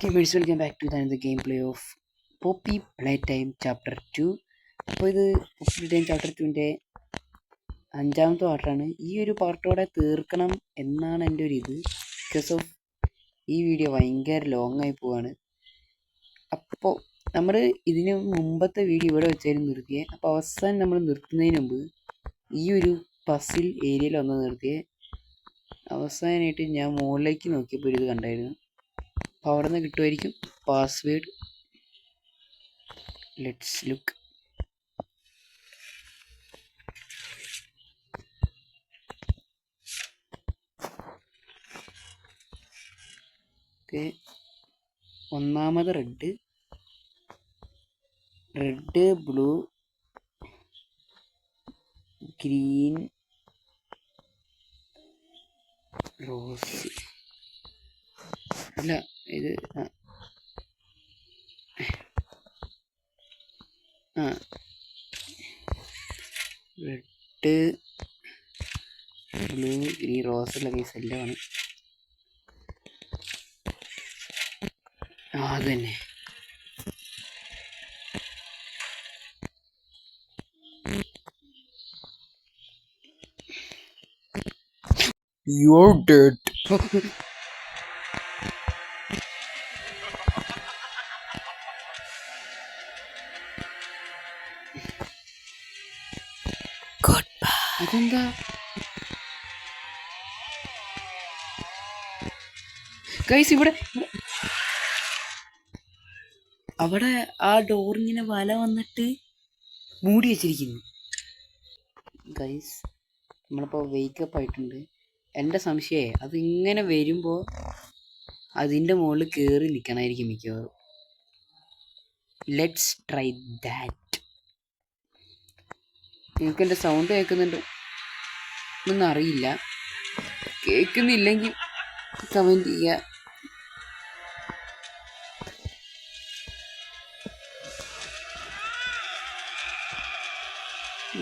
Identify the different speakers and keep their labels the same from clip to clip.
Speaker 1: Gamers, welcome back to the gameplay of Poppy Playtime Chapter 2. അപ്പോൾ ഇത് Poppy Playtime Chapter 2ൻ്റെ 5ാമത്തെ പാർട്ടാണ്. ഈ ഒരു പാർട്ടോടെ തീർക്കണം എന്നാണ് എൻ്റെ ഒരു ഇത്. ബിക്കോസ് ഓഫ് ഈ വീഡിയോ ഭയങ്കര ലോങ് ആയി പോവാണ്. അപ്പോൾ നമ്മൾ ഇതിന് മുമ്പത്തെ വീഡിയോ ഇവിടെ വെച്ചായിരുന്നു നിർത്തിയത്. അപ്പോൾ അവസാനം നമ്മൾ നിർത്തുന്നതിന് മുമ്പ് ഈ ഒരു പസിൽ ഏരിയയിൽ വന്ന് നിർത്തിയത്. അവസാനമായിട്ട് ഞാൻ മുകളിലേക്ക് നോക്കിയപ്പോൾ ഒരു ഇത് കണ്ടായിരുന്നു. അപ്പോൾ അവിടെ നിന്ന് കിട്ടുമായിരിക്കും പാസ്വേഡ്. Let's look. ഓക്കെ, ഒന്നാമത് റെഡ്, ബ്ലൂ, ഗ്രീൻ, റോസ്. അല്ല, ഇത് റെഡ്, ബ്ലൂ, ഗ്രീൻ, റോസ് ഉള്ള കേസ് എല്ലാമാണ്. അത് തന്നെ. You're dead. അതെന്താ? ഗൈസ്, ഇവിടെ അവിടെ ആ ഡോറിങ്ങനെ വല വന്നിട്ട് മൂടി വെച്ചിരിക്കുന്നു. ഗൈസ്, നമ്മളിപ്പോൾ വേക്കപ്പ് ആയിട്ടുണ്ട്. എൻ്റെ സംശയമേ അതിങ്ങനെ വരുമ്പോൾ അതിൻ്റെ മുകളിൽ കയറി നിൽക്കണമായിരിക്കും മിക്കവാറും. Let's try that. നിങ്ങൾക്ക് എൻ്റെ സൗണ്ട് കേൾക്കുന്നുണ്ട് എന്നൊന്നും അറിയില്ല. കേൾക്കുന്നില്ലെങ്കിൽ കമൻറ്റ് ചെയ്യുക.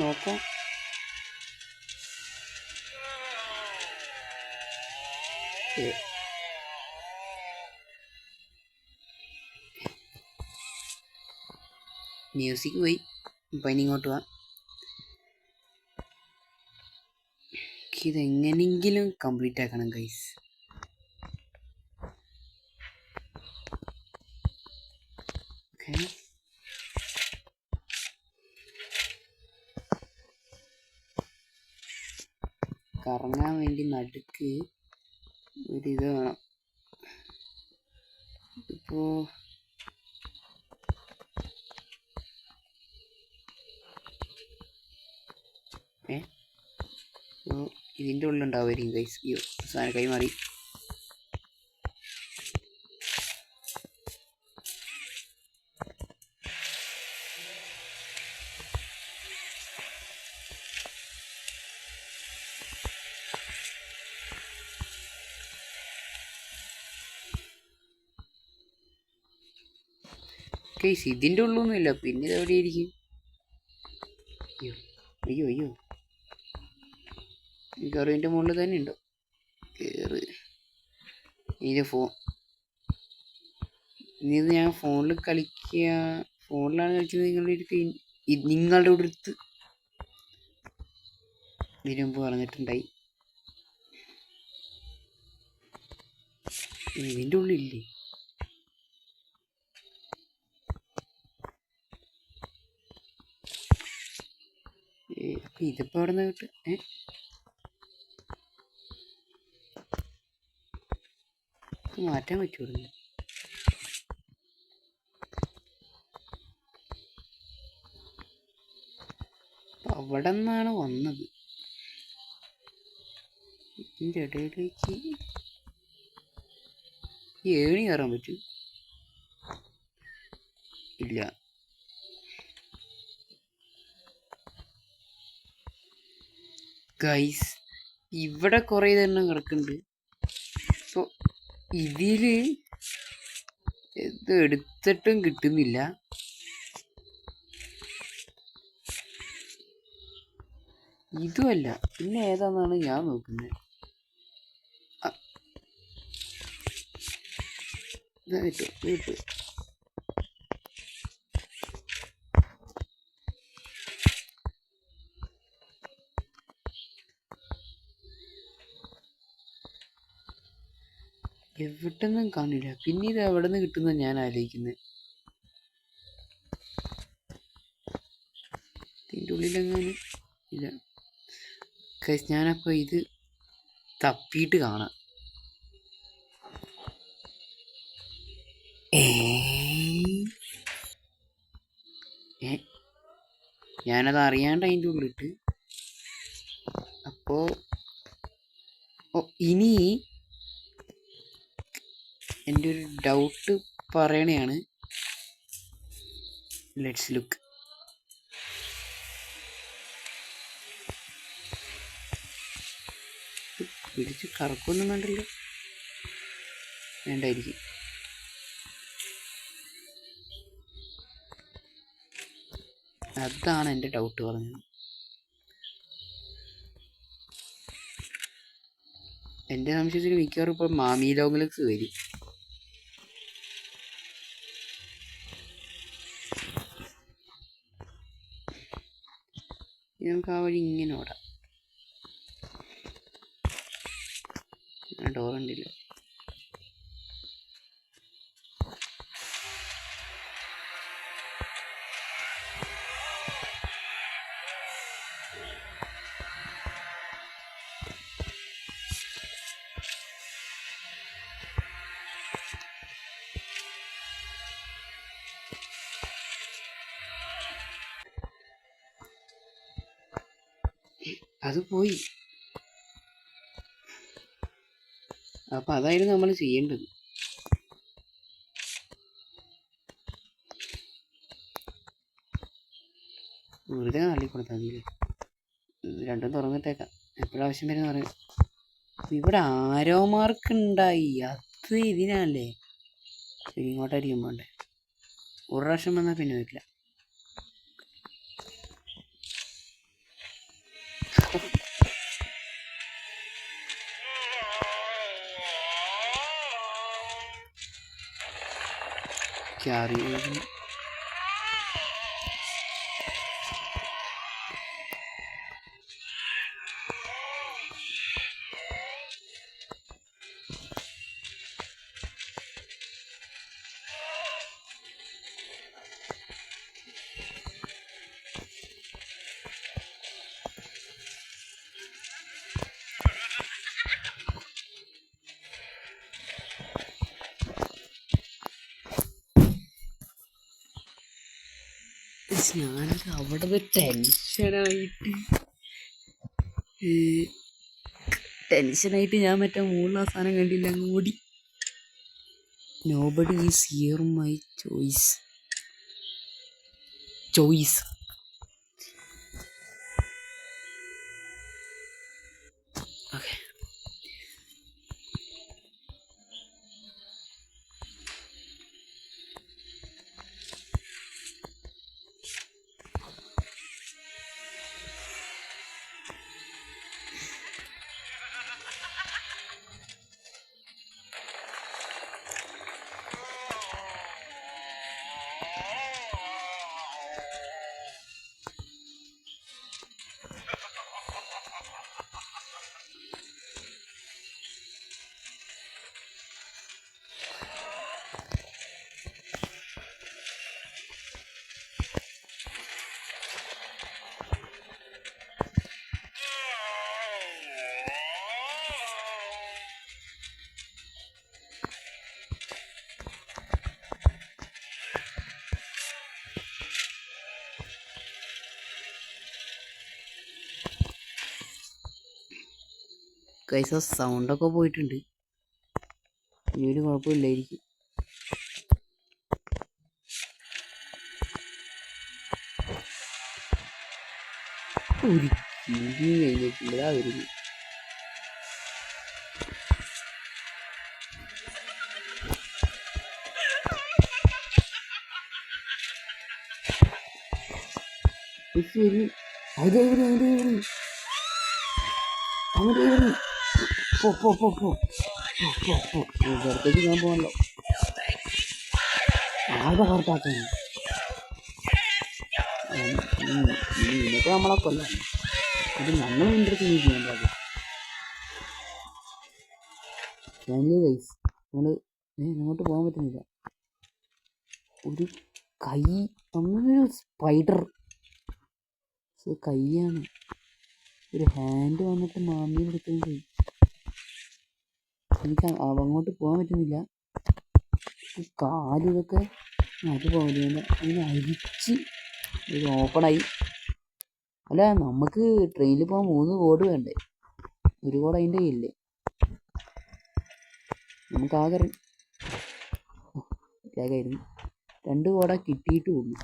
Speaker 1: നോക്കാം. മ്യൂസിക് പോയി. ഇപ്പം ഇനി ഇങ്ങോട്ട് പോവാം. ഇതെങ്ങനെയെങ്കിലും കംപ്ലീറ്റ് ആക്കണം ഗൈസ്. ഓക്കെ, കറങ്ങാൻ വേണ്ടി നടുക്ക് ഒരിത് വേണം. ഇപ്പോൾ ഇതിൻ്റെ ഉള്ളിലുണ്ടാവുമായിരിക്കും ഗൈസ്. അയ്യോ, സാധനം കൈമാറി. ഗൈസ്, ഇതിൻ്റെ ഉള്ളൊന്നുമില്ല. പിന്നെ ഇത് എവിടെയായിരിക്കും? അയ്യോ അയ്യോ അയ്യോ, കറിൻ്റെ മുകളിൽ തന്നെ ഉണ്ടോ? കയറ്. ഇത് ഇത് ഞാൻ ഫോണിൽ ഫോണിലാണ് കളിക്കുന്നത്. നിങ്ങളുടെ അടുത്ത് ഇതിനു മുമ്പ് പറഞ്ഞിട്ടുണ്ടായി. ഇതിൻ്റെ ഉള്ളില്ലേ? അപ്പം ഇതിപ്പോൾ അവിടെ നിന്ന് കിട്ടും. മാറ്റാൻ പറ്റുള്ളൂ. അവിടെ നിന്നാണ് വന്നത്. ഇതിൻ്റെ ഇടയിലേക്ക് ഈ ഏണി കയറാൻ പറ്റും? ഇല്ല. ഗൈസ്, ഇവിടെ കുറേ തന്നെ കിടക്കുന്നുണ്ട്. അപ്പോൾ ഇതിൽ ഇത് എടുത്തിട്ടും കിട്ടുന്നില്ല. ഇതുമല്ല, പിന്നെ ഏതാണെന്നാണ് ഞാൻ നോക്കുന്നത്. കിട്ടു. എവിടെന്നും കാണില്ല. പിന്നെ ഇത് എവിടെ നിന്ന് കിട്ടുന്ന ഞാൻ ആലോചിക്കുന്നത്. ഇതിൻ്റെ ഉള്ളിലെങ്ങാനും ഇല്ല. ഞാനപ്പോൾ ഇത് തപ്പിയിട്ട് കാണാം. ഞാനത് അറിയാണ്ട് അതിൻ്റെ ഉള്ളിട്ട്. അപ്പോൾ ഇനി എൻ്റെ ഒരു ഡൗട്ട് പറയണയാണ്. Let's look. പിടിച്ച് കറക്കൊന്നും വേണ്ടല്ലോ. വേണ്ടായിരിക്കും. അതാണ് എൻ്റെ ഡൗട്ട് പറഞ്ഞത്. എൻ്റെ സംശയത്തിൽ മിക്കവാറും ഇപ്പോൾ മാമി ലോങ്ലക്സ് വരും. നമുക്ക് ആ വഴി ഇങ്ങനെ ഓടാം. ഡോറുണ്ടില്ല. അത് പോയി. അപ്പം അതായിരുന്നു നമ്മൾ ചെയ്യേണ്ടത്. വെറുതെ തള്ളിക്കൊടുത്താൽ മതിയില്ലേ. രണ്ടും തുറന്നിട്ടേക്കാം. എപ്പോഴാവശ്യം വരുന്ന പറയാം. ഇവിടെ ആരോ മാർക്ക് ഉണ്ടായി. അത് ഇതിനല്ലേ. ഇങ്ങോട്ടായിരിക്കും പോണ്ടേ. ഒരു പ്രാവശ്യം വന്നാൽ പിന്നെ വരില്ല. ഞാനത് അവിടെ ടെൻഷനായിട്ട് ഞാൻ മറ്റേ മുകളിൽ ആ സാധനം കണ്ടില്ല, അങ്ങ് ഓടി. Nobody is here my choice. Okay. Guys, സൗണ്ടൊക്കെ പോയിട്ടുണ്ട്. ഇനി ഒരു കുഴപ്പമില്ലായിരിക്കും. ഒരു കിണ്ടി കഴിഞ്ഞിട്ടില്ല വരുന്നു. പുറത്തേക്ക് ഞാൻ പോകണല്ലോ. ആകെ പുറത്താക്കുന്നു. നിനക്ക് നമ്മളെ കൊല്ലാം. അത് ഞങ്ങൾ നിന്റെ അടുത്ത് ചെയ്യാൻ പാടില്ല. ഫാമിലി ഗൈസ് നമ്മൾ അങ്ങോട്ട് പോകാൻ പറ്റുന്നില്ല. ഒരു കൈ നമ്മളൊരു സ്പൈഡർ കൈയാണ്. ഒരു ഹാൻഡ് വന്നിട്ട് മാമീനെ എടുത്തുകൊണ്ട് പോയി. എനിക്ക് അങ്ങോട്ട് പോകാൻ പറ്റുന്നില്ല. കാലിതൊക്കെ അത് പോകില്ല. അങ്ങനെ അരിച്ച് ഇത് ഓപ്പണായി. അല്ല നമുക്ക് ട്രെയിനിൽ പോകാൻ 3 കോഡ് വേണ്ടേ? ഒരു കോഡ് അതിൻ്റെ കയ്യില്ലേ? നമുക്ക് ആകെ ായിരുന്നു 2 കോഡ കിട്ടിയിട്ടുള്ളൂ.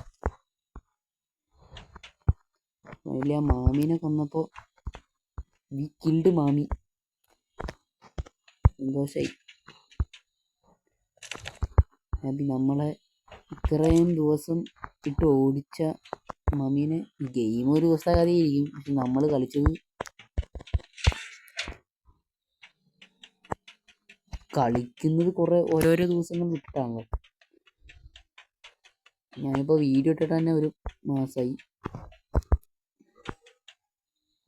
Speaker 1: അതിൽ ആ മാമീനെ കൊന്നപ്പോൾ വി കിൽഡ് മാമി. സന്തോഷായി. ഹാപ്പി. നമ്മളെ ഇത്രയും ദിവസം ഇട്ട് ഓടിച്ച മമ്മീനെ ഗെയിം ഒരു ദിവസത്തെ കഥയായിരിക്കും. പക്ഷെ നമ്മൾ കളിച്ചത് കളിക്കുന്നത് ഓരോരോ ദിവസങ്ങൾ വിട്ടിട്ടാണല്ലോ. ഞാനിപ്പോൾ വീഡിയോ ഇട്ടിട്ട് തന്നെ 1 മാസമായി.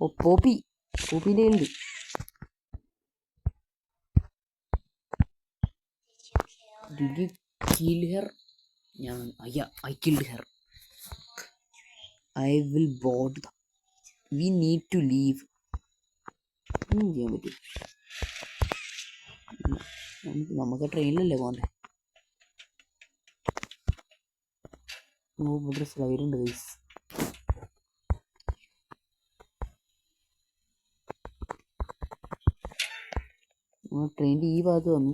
Speaker 1: ഓ പോപ്പിൻ്റെ ഉണ്ട്. Did you kill her? Yeah, I killed her. I will board. We need to leave. ചെയ്യാൻ പറ്റും. നമുക്ക് ട്രെയിനിലല്ലേ പോകണ്ടേ? ഇവിടെ സ്ലൈഡ് ഉണ്ട് ഗൈസ്. ട്രെയിനിൻ്റെ ഈ ഭാഗത്ത് വന്നു.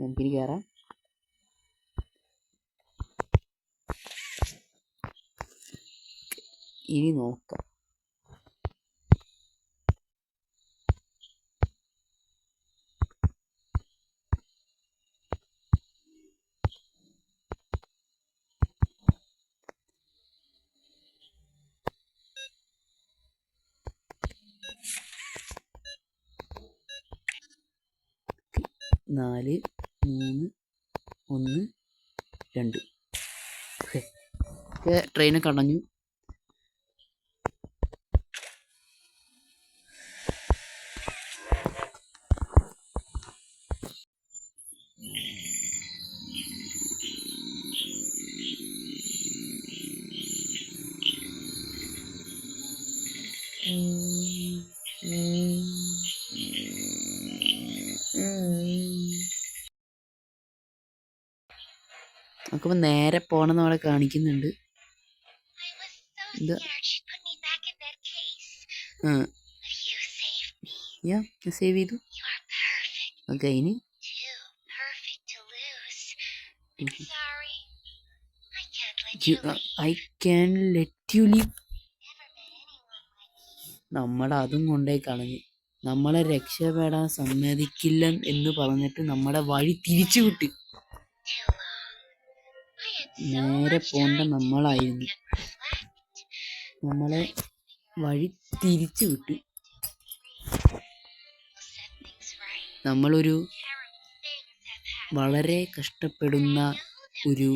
Speaker 1: നമുക്കിനി കയറാം. ഇനി നോക്കാം. നാല് 3 1 2. ട്രെയിന് കടഞ്ഞു. നമുക്കിപ്പോൾ നേരെ പോകണമെന്ന് അവിടെ കാണിക്കുന്നുണ്ട്. ഞാൻ സേവ് ചെയ്തു. ഓക്കെ ഇനി I can let you leave. നമ്മളതും കൊണ്ടേ കളഞ്ഞു. നമ്മളെ രക്ഷപ്പെടാൻ സമ്മതിക്കില്ല എന്ന് പറഞ്ഞിട്ട് നമ്മുടെ വഴി തിരിച്ചു വിട്ട്. നേരെ പോണ്ട നമ്മളായിരുന്നു. നമ്മളെ വഴി തിരിച്ചു വിട്ട്. നമ്മളൊരു വളരെ കഷ്ടപ്പെടുന്ന ഒരു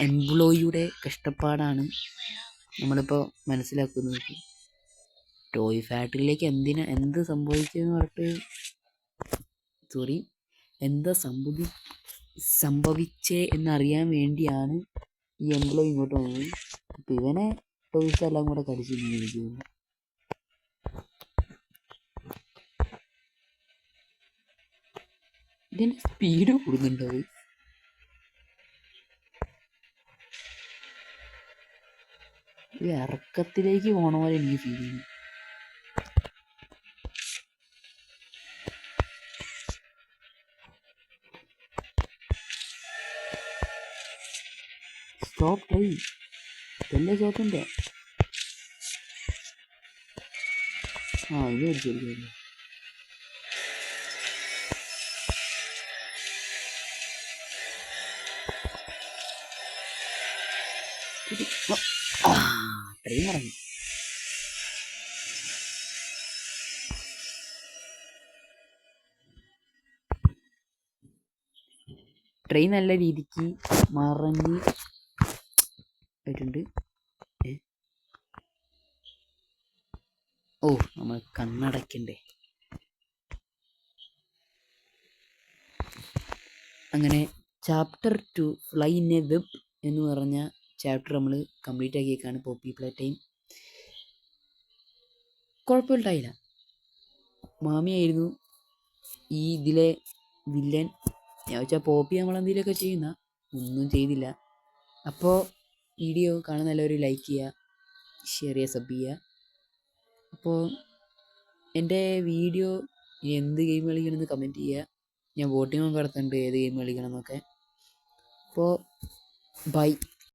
Speaker 1: എംപ്ലോയിയുടെ കഷ്ടപ്പാടാണ് നമ്മളിപ്പോൾ മനസ്സിലാക്കുന്നത്. ടോയ് ഫാക്ടറിയിലേക്ക് എന്ത് സംഭവിച്ചെന്ന് പറഞ്ഞിട്ട് എന്താ സംഭവിച്ചേ എന്നറിയാൻ വേണ്ടിയാണ് ഈ എംപ്ലോയി ഇങ്ങോട്ട് വന്നത്. അപ്പം ഇവനെ ടോയ്സ് എല്ലാം കൂടെ കടിച്ചിരിക്കുന്നു. ഇതിൻ്റെ സ്പീഡ് കൂടുന്നുണ്ടോ? ഒരു ഇറക്കത്തിലേക്ക് പോണ പോലെ എനിക്ക് ഫീൽ ചെയ്യുന്നു. Stop train. എല്ലാ സ്റ്റോപ്പുണ്ടോ? ഇത് മേടിച്ചു. ട്രെയിൻ ഇറങ്ങി. ട്രെയിൻ നല്ല രീതിക്ക് മറഞ്ഞ് ആയിട്ടുണ്ട്. ഓ നമ്മൾ കണ്ണടയ്ക്കണ്ടേ. അങ്ങനെ chapter 2 fly in a web എന്ന് പറഞ്ഞ ചാപ്റ്റർ നമ്മൾ കംപ്ലീറ്റ് ആക്കിയേക്കാണ്. പോപ്പി പ്ലേ ടൈം കുഴപ്പമുണ്ടായില്ല. മാമിയായിരുന്നു ഈ ഇതിലെ വില്ലൻ. ഞാൻ വെച്ചാൽ പോപ്പി നമ്മളെന്തെങ്കിലുമൊക്കെ ചെയ്യുന്ന ഒന്നും ചെയ്തില്ല. അപ്പോൾ വീഡിയോ കാണുന്ന എല്ലാവരും ലൈക്ക് ചെയ്യുക, ഷെയർ ചെയ്യുക, സബ് ചെയ്യുക. അപ്പോൾ എൻ്റെ വീഡിയോ എന്ത് ഗെയിം കളിക്കണമെന്ന് കമൻറ്റ് ചെയ്യുക. ഞാൻ വോട്ടിംഗ് നടത്തുന്നുണ്ട് ഏത് ഗെയിം കളിക്കണം എന്നൊക്കെ. അപ്പോൾ ബൈ.